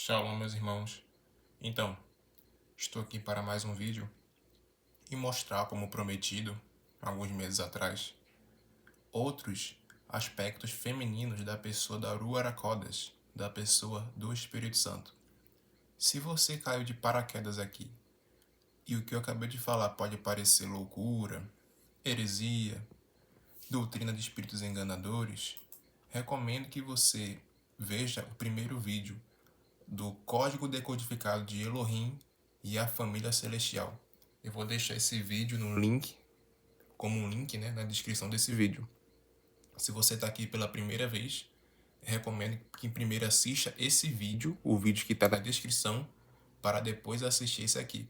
Shalom, meus irmãos. Então, estou aqui para mais um vídeo e mostrar, como prometido, alguns meses atrás, outros aspectos femininos da pessoa da Ruach HaKodesh, da pessoa do Espírito Santo. Se você caiu de paraquedas aqui e o que eu acabei de falar pode parecer loucura, heresia, doutrina de espíritos enganadores, recomendo que você veja o primeiro vídeo do Código Decodificado de Elohim e a Família Celestial. Eu vou deixar esse vídeo no link, como um link, na descrição desse vídeo. Se você está aqui pela primeira vez, recomendo que primeiro assista esse vídeo, o vídeo que está na descrição, para depois assistir esse aqui.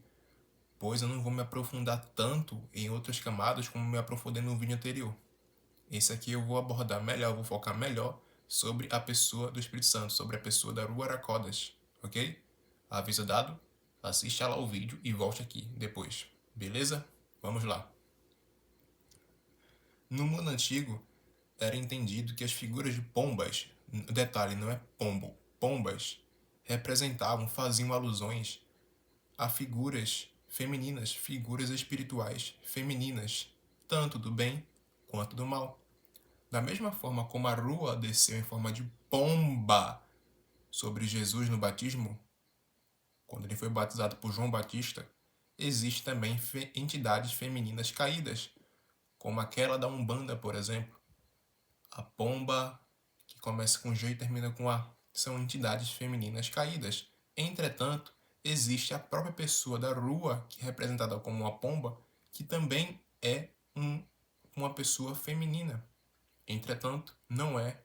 Pois eu não vou me aprofundar tanto em outras camadas como me aprofundei no vídeo anterior. Esse aqui eu vou abordar melhor, eu vou focar melhor sobre a pessoa do Espírito Santo, sobre a pessoa da Ruach HaKodesh, ok? Aviso dado, assista lá o vídeo e volte aqui depois, beleza? Vamos lá. No mundo antigo, era entendido que as figuras de pombas, detalhe, não é pombo, pombas, faziam alusões a figuras femininas, figuras espirituais femininas, tanto do bem quanto do mal. Da mesma forma como a Ruach desceu em forma de pomba sobre Jesus no batismo, quando ele foi batizado por João Batista, existem também entidades femininas caídas, como aquela da Umbanda, por exemplo. A pomba, que começa com G e termina com A, são entidades femininas caídas. Entretanto, existe a própria pessoa da Ruach, que é representada como uma pomba, que também é uma pessoa feminina. Entretanto, não é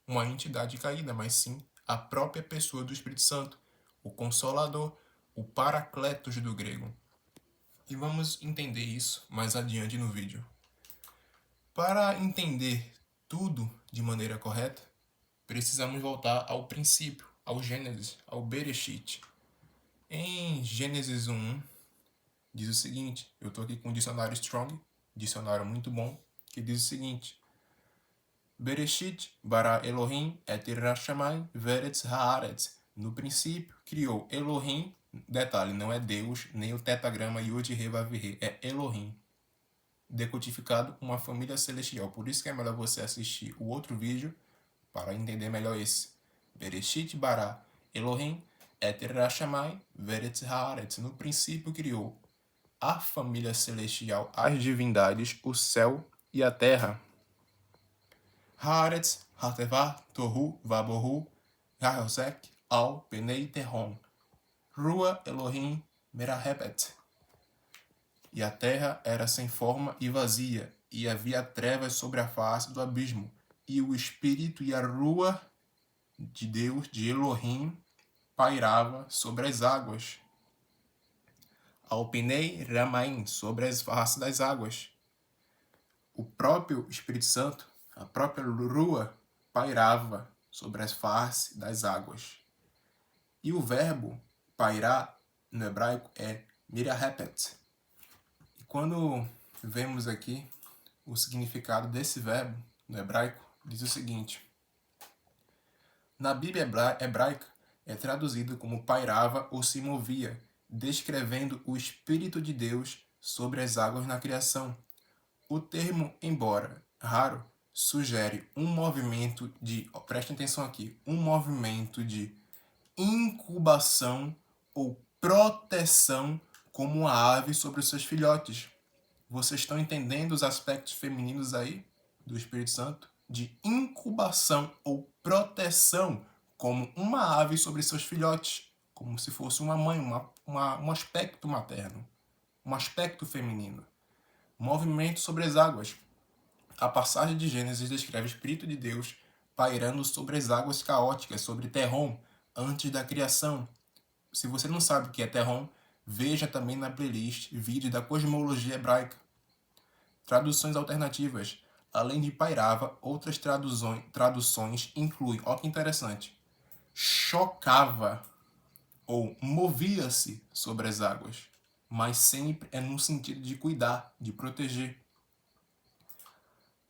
uma entidade caída, mas sim a própria pessoa do Espírito Santo, o Consolador, o Paracletos do grego. E vamos entender isso mais adiante no vídeo. Para entender tudo de maneira correta, precisamos voltar ao princípio, ao Gênesis, ao Bereshit. Em Gênesis 1, diz o seguinte, eu estou aqui com o dicionário Strong, dicionário muito bom, que diz o seguinte: Bereshit bara Elohim et Irashamai veretz haaretz. No princípio, criou Elohim, detalhe, não é Deus, nem o tetagrama Yud He Vav He, é Elohim, decodificado uma família celestial. Por isso que é melhor você assistir o outro vídeo para entender melhor esse. Bereshit bara Elohim et Irashamai veretz haaretz. No princípio, criou a família celestial, as divindades, o céu e a terra. Haaretz, Hatevah, Tohu, Vabohu, Yahosek, Al, Penei, Terron. Ruach Elohim, Merahebet. E a terra era sem forma e vazia, e havia trevas sobre a face do abismo, e o Espírito e a Ruach de Deus, de Elohim, pairava sobre as águas. Al Penei, Ramaim, sobre as faces das águas. O próprio Espírito Santo, a própria Ruach, pairava sobre as faces das águas. E o verbo pairar no hebraico é mirahepet. E quando vemos aqui o significado desse verbo no hebraico, diz o seguinte: na Bíblia hebraica é traduzido como pairava ou se movia, descrevendo o Espírito de Deus sobre as águas na criação. O termo, embora raro, sugere um movimento de, preste atenção aqui, um movimento de incubação ou proteção como uma ave sobre os seus filhotes. Vocês estão entendendo os aspectos femininos aí do Espírito Santo? De incubação ou proteção como uma ave sobre seus filhotes, como se fosse uma mãe, um aspecto materno, um aspecto feminino. Movimento sobre as águas. A passagem de Gênesis descreve o Espírito de Deus pairando sobre as águas caóticas, sobre Terron, antes da criação. Se você não sabe o que é Terron, veja também na playlist vídeo da cosmologia hebraica. Traduções alternativas. Além de pairava, outras traduções incluem, olha que interessante, chocava ou movia-se sobre as águas, mas sempre é no sentido de cuidar, de proteger.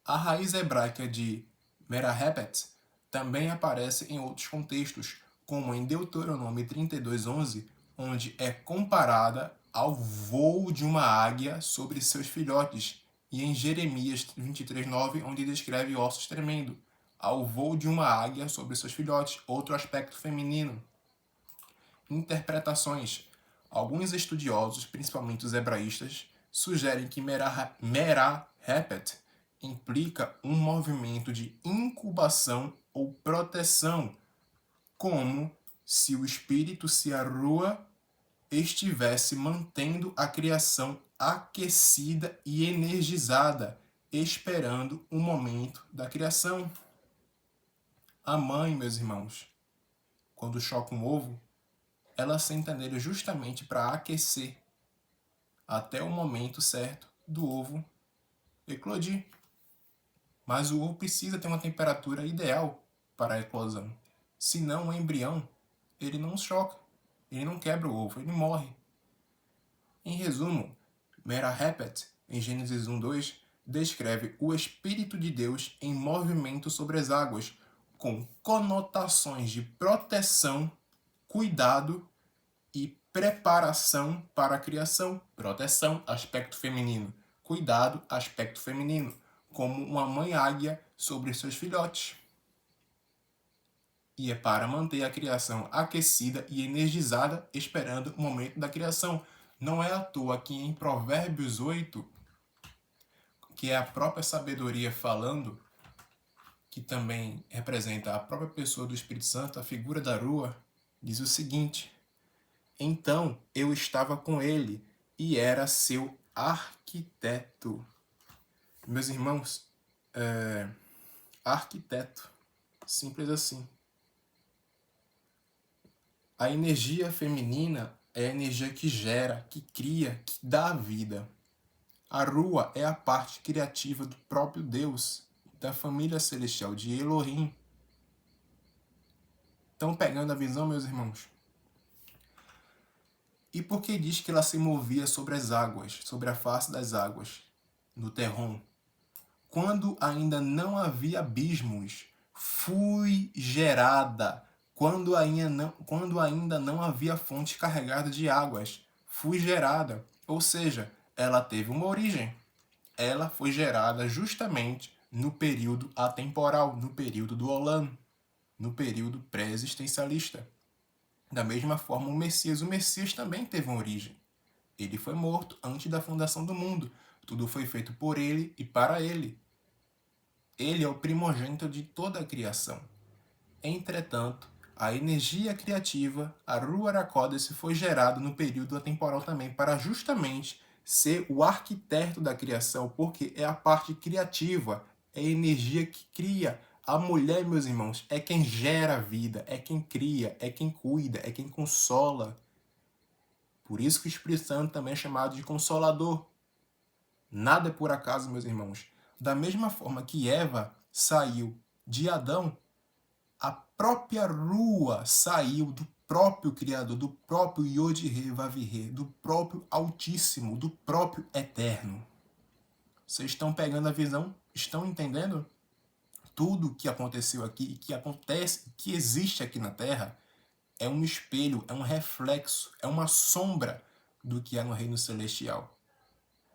A raiz hebraica de Merahepet também aparece em outros contextos, como em Deuteronômio 32:11, onde é comparada ao voo de uma águia sobre seus filhotes, e em Jeremias 23:9, onde descreve ossos tremendo, ao voo de uma águia sobre seus filhotes, outro aspecto feminino. Interpretações. Alguns estudiosos, principalmente os hebraístas, sugerem que Merah-Repet implica um movimento de incubação ou proteção, como se o espírito Siarua estivesse mantendo a criação aquecida e energizada, esperando o momento da criação. A mãe, meus irmãos, quando choca um ovo, ela senta nele justamente para aquecer até o momento certo do ovo eclodir. Mas o ovo precisa ter uma temperatura ideal para a eclosão. Senão o embrião, ele não choca, ele não quebra o ovo, ele morre. Em resumo, Merah-Repet, em Gênesis 1:2, descreve o Espírito de Deus em movimento sobre as águas, com conotações de proteção, cuidado e preparação para a criação. Proteção, aspecto feminino. Cuidado, aspecto feminino. Como uma mãe águia sobre seus filhotes. E é para manter a criação aquecida e energizada, esperando o momento da criação. Não é à toa que em Provérbios 8, que é a própria sabedoria falando, que também representa a própria pessoa do Espírito Santo, a figura da Rua, diz o seguinte: então eu estava com ele e era seu arquiteto. Meus irmãos, arquiteto, simples assim. A energia feminina é a energia que gera, que cria, que dá vida. A Rua é a parte criativa do próprio Deus, da família celestial de Elohim. Estão pegando a visão, meus irmãos? E por que diz que ela se movia sobre as águas, sobre a face das águas, no Terron? Quando ainda não havia abismos, fui gerada. Quando ainda não havia fonte carregada de águas, fui gerada. Ou seja, ela teve uma origem. Ela foi gerada justamente no período atemporal, no período do Olam, no período pré-existencialista. Da mesma forma, o Messias também teve uma origem. Ele foi morto antes da fundação do mundo. Tudo foi feito por ele e para ele. Ele é o primogênito de toda a criação. Entretanto, a energia criativa, a Ruach HaKodesh, foi gerada no período atemporal também, para justamente ser o arquiteto da criação, porque é a parte criativa, é a energia que cria. A mulher, meus irmãos, é quem gera a vida, é quem cria, é quem cuida, é quem consola. Por isso que o Espírito Santo também é chamado de Consolador. Nada é por acaso, meus irmãos. Da mesma forma que Eva saiu de Adão, a própria Rua saiu do próprio Criador, do próprio Yod-He Vav-He, do próprio Altíssimo, do próprio Eterno. Vocês estão pegando a visão? Estão entendendo? Tudo que aconteceu aqui, que acontece, que existe aqui na Terra, é um espelho, é um reflexo, é uma sombra do que é no reino celestial.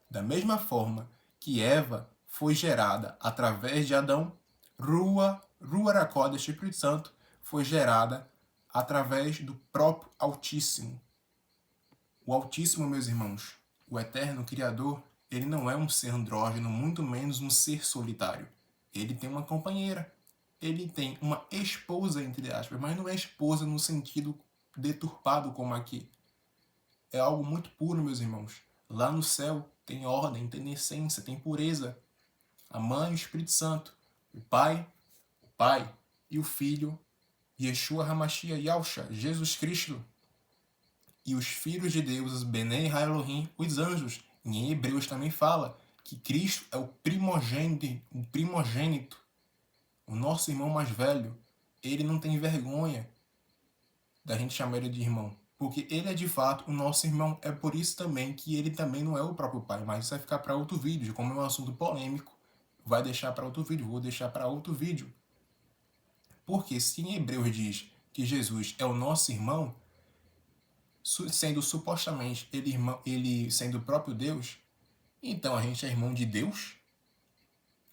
Da mesma forma que Eva foi gerada através de Adão, Ruach HaKodesh, Espírito Santo, foi gerada através do próprio Altíssimo. O Altíssimo, meus irmãos, o Eterno Criador, ele não é um ser andrógeno, muito menos um ser solitário. Ele tem uma companheira. Ele tem uma esposa, entre aspas, mas não é esposa no sentido deturpado como aqui. É algo muito puro, meus irmãos. Lá no céu tem ordem, tem essência, tem pureza. A Mãe e o Espírito Santo. O Pai e o Filho, Yeshua HaMashiach Yahusha, Jesus Cristo. E os filhos de Deus, os Benei HaElohim, os anjos. E em Hebreus também fala que Cristo é o primogênito, o nosso irmão mais velho. Ele não tem vergonha da gente chamar ele de irmão, porque ele é de fato o nosso irmão. É por isso também que ele também não é o próprio pai, mas isso vai ficar para outro vídeo. Como é um assunto polêmico, vou deixar para outro vídeo. Porque se em Hebreus diz que Jesus é o nosso irmão, sendo supostamente ele sendo o próprio Deus, então a gente é irmão de Deus?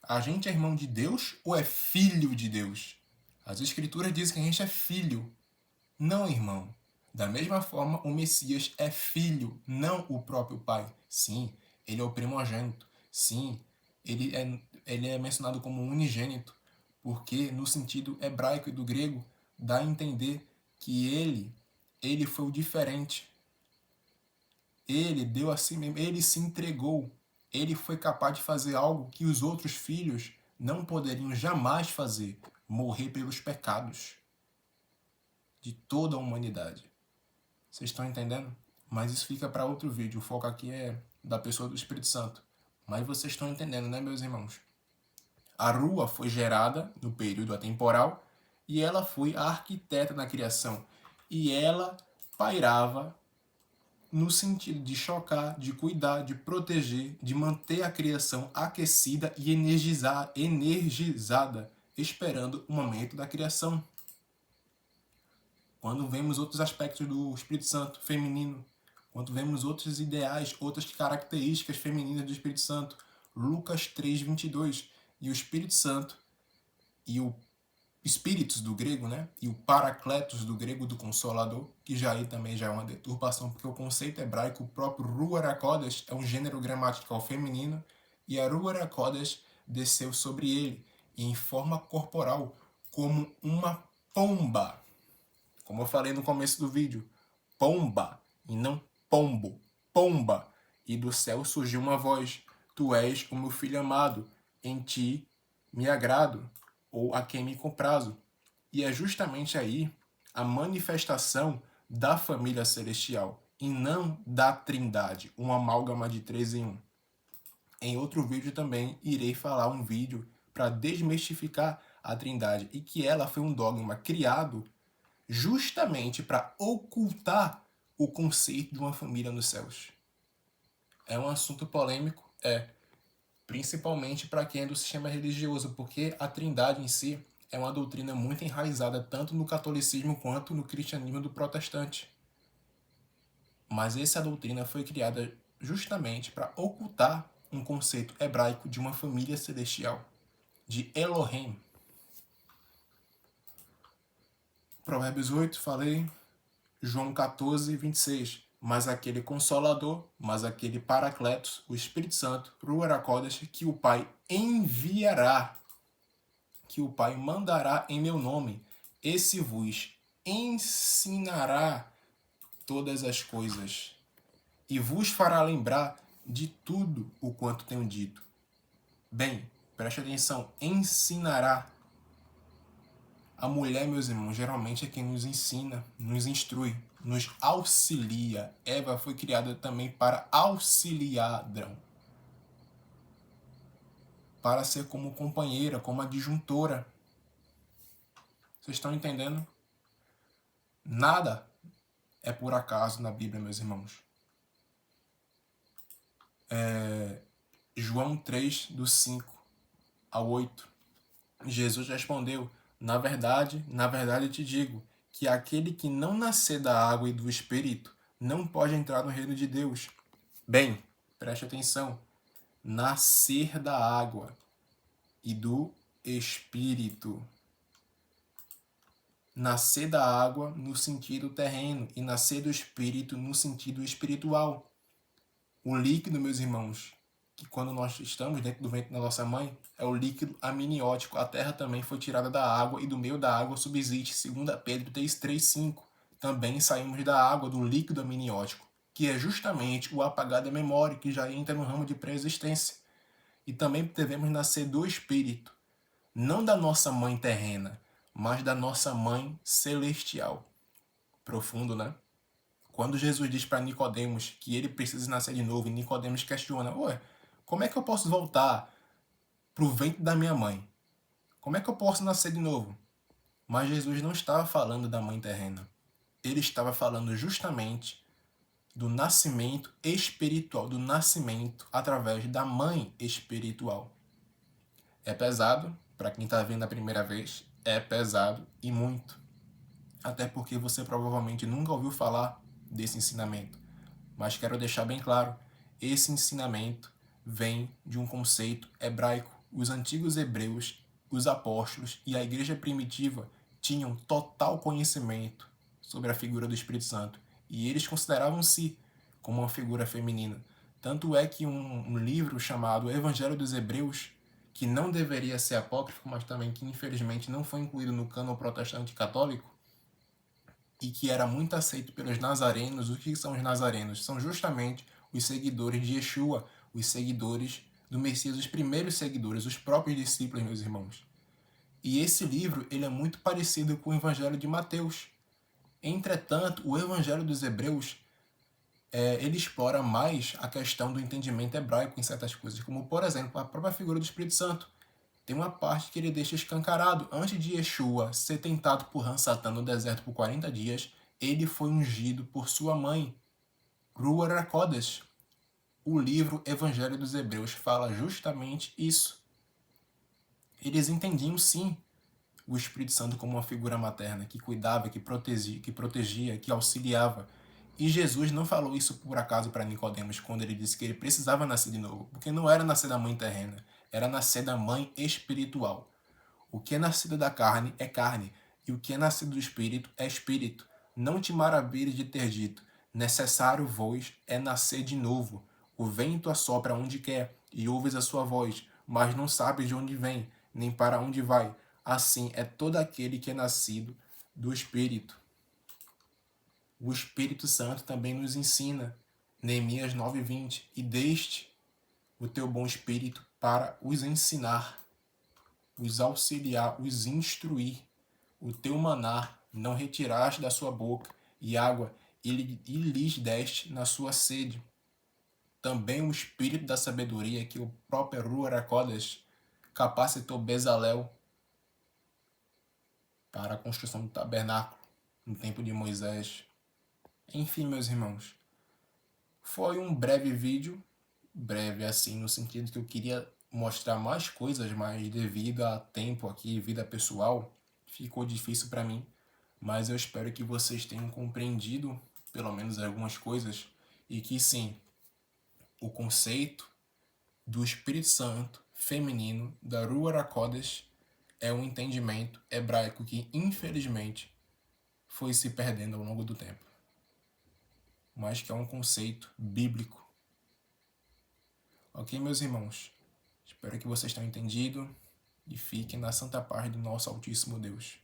A gente é irmão de Deus ou é filho de Deus? As Escrituras dizem que a gente é filho, não irmão. Da mesma forma, o Messias é filho, não o próprio Pai. Sim, ele é o primogênito. Sim, ele é mencionado como unigênito, porque no sentido hebraico e do grego dá a entender que ele foi o diferente. Ele deu a si mesmo, ele se entregou. Ele foi capaz de fazer algo que os outros filhos não poderiam jamais fazer, morrer pelos pecados de toda a humanidade. Vocês estão entendendo? Mas isso fica para outro vídeo. O foco aqui é da pessoa do Espírito Santo. Mas vocês estão entendendo, né, meus irmãos? A Rua foi gerada no período atemporal e ela foi a arquiteta da criação. E ela pairava no sentido de chocar, de cuidar, de proteger, de manter a criação aquecida e energizada, esperando o momento da criação. Quando vemos outros aspectos do Espírito Santo feminino, quando vemos outros ideais, outras características femininas do Espírito Santo, Lucas 3:22, e o Espírito Santo e o Espíritos do grego, né? E o Paracletos do grego, do Consolador, que já aí também já é uma deturpação, porque o conceito hebraico, o próprio Ruach HaKodesh, é um gênero gramatical feminino, e a Ruach HaKodesh desceu sobre ele, em forma corporal, como uma pomba. Como eu falei no começo do vídeo, pomba, e não pombo, pomba. E do céu surgiu uma voz, tu és o meu filho amado, em ti me agrado, ou a quem me comprazo. E é justamente aí a manifestação da família celestial, e não da trindade, uma amálgama de 3 em 1. Em outro vídeo também irei falar um vídeo para desmistificar a trindade, e que ela foi um dogma criado justamente para ocultar o conceito de uma família nos céus. É um assunto polêmico, principalmente para quem é do sistema religioso, porque a trindade em si é uma doutrina muito enraizada tanto no catolicismo quanto no cristianismo do protestante. Mas essa doutrina foi criada justamente para ocultar um conceito hebraico de uma família celestial, de Elohim. Provérbios 8, falei. João 14:26. Mas aquele Consolador, mas aquele Paracletos, o Espírito Santo, Ruach HaKodesh, que o Pai enviará, que o Pai mandará em meu nome, esse vos ensinará todas as coisas e vos fará lembrar de tudo o quanto tenho dito. Bem, preste atenção, ensinará. A mulher, meus irmãos, geralmente é quem nos ensina, nos instrui, nos auxilia. Eva foi criada também para auxiliar Adão, para ser como companheira, como adjuntora. Vocês estão entendendo? Nada é por acaso na Bíblia, meus irmãos. João 3, do 5 ao 8. Jesus respondeu: na verdade te digo, que aquele que não nascer da água e do Espírito não pode entrar no reino de Deus. Bem, preste atenção. Nascer da água e do Espírito. Nascer da água no sentido terreno e nascer do Espírito no sentido espiritual. O líquido, meus irmãos, que quando nós estamos dentro do ventre da nossa mãe, é o líquido amniótico. A terra também foi tirada da água e do meio da água subsiste. 2 Pedro 3:5. Também saímos da água, do líquido amniótico, que é justamente o apagar da memória, que já entra no ramo de pré-existência. E também devemos nascer do Espírito, não da nossa mãe terrena, mas da nossa mãe celestial. Profundo, né? Quando Jesus diz para Nicodemos que ele precisa nascer de novo, e Nicodemos questiona: ué, como é que eu posso voltar para o ventre da minha mãe? Como é que eu posso nascer de novo? Mas Jesus não estava falando da mãe terrena. Ele estava falando justamente do nascimento espiritual, do nascimento através da mãe espiritual. É pesado, para quem está vendo a primeira vez, é pesado e muito. até porque você provavelmente nunca ouviu falar desse ensinamento. Mas quero deixar bem claro, esse ensinamento vem de um conceito hebraico. Os antigos hebreus, os apóstolos e a igreja primitiva tinham total conhecimento sobre a figura do Espírito Santo, e eles consideravam-se como uma figura feminina. Tanto é que um livro chamado Evangelho dos Hebreus, que não deveria ser apócrifo, mas também que infelizmente não foi incluído no cânon protestante católico, e que era muito aceito pelos nazarenos. O que são os nazarenos? São justamente os seguidores de Yeshua, os seguidores do Messias, os primeiros seguidores, os próprios discípulos, meus irmãos. E esse livro ele é muito parecido com o Evangelho de Mateus. Entretanto, o Evangelho dos Hebreus ele explora mais a questão do entendimento hebraico em certas coisas, como, por exemplo, a própria figura do Espírito Santo. Tem uma parte que ele deixa escancarado. Antes de Yeshua ser tentado por Satã no deserto por 40 dias, ele foi ungido por sua mãe, Ruach HaKodesh. O livro Evangelho dos Hebreus fala justamente isso. Eles entendiam, sim, o Espírito Santo como uma figura materna, que cuidava, que protegia, que auxiliava. E Jesus não falou isso por acaso para Nicodemos quando ele disse que ele precisava nascer de novo, porque não era nascer da mãe terrena, era nascer da mãe espiritual. O que é nascido da carne é carne, e o que é nascido do espírito é espírito. Não te maravilhes de ter dito, necessário vos é nascer de novo. O vento assopra onde quer, e ouves a sua voz, mas não sabes de onde vem, nem para onde vai. Assim é todo aquele que é nascido do Espírito. O Espírito Santo também nos ensina, Neemias 9:20, e deste o teu bom Espírito para os ensinar, os auxiliar, os instruir. O teu maná não retiraste da sua boca, e água e lhes deste na sua sede. Também o Espírito da sabedoria, que o próprio Ruach HaKodesh capacitou Bezalel para a construção do tabernáculo no tempo de Moisés. Enfim, meus irmãos, foi um breve vídeo, breve assim, no sentido que eu queria mostrar mais coisas, mas devido a tempo aqui, vida pessoal, ficou difícil para mim. Mas eu espero que vocês tenham compreendido, pelo menos algumas coisas, e que sim, o conceito do Espírito Santo feminino, da Ruach HaKodesh, é um entendimento hebraico que, infelizmente, foi se perdendo ao longo do tempo, mas que é um conceito bíblico. Ok, meus irmãos? Espero que vocês tenham entendido e fiquem na santa paz do nosso Altíssimo Deus.